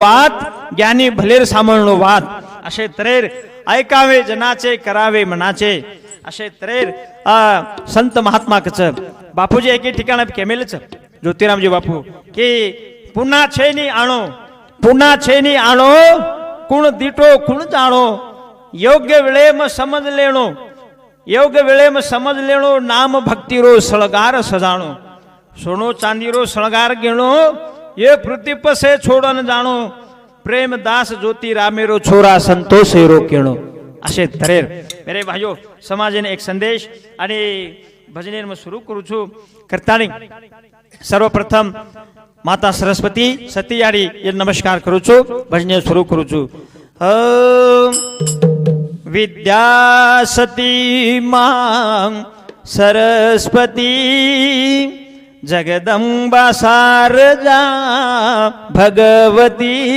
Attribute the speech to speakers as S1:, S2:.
S1: वाद ज्ञानी भलेर सांभाळणो वाद असे तरेर ऐकावे जनाचे करावे मनाचे असे तरेर संत महात्मा कच बापूजी एके ठिकाण केमेलच ज्योतिरामजी बापू की पुन्हा छेनी आणो कुण दिटो कुण जाणो योग्य वेळे म समज लेणो नाम भक्ती रो सळगार सजाणो सोनो चांदी रो सळगार घेणो ये पृथ्वी से छोड़न जाणो प्रेम दास ज्योति रामेरो छोरा संतोष रो केणो असे तरेर मेरे भाइयों समाजने एक संदेश आणि भजनेर में सुरू करू छु करतानी सर्वप्रथम माता सरस्वती सतीयाड़ी ये नमस्कार करू छु भजने सुरू करू छु विद्या सती मां सरस्वती जगदंबा सारजा भगवती।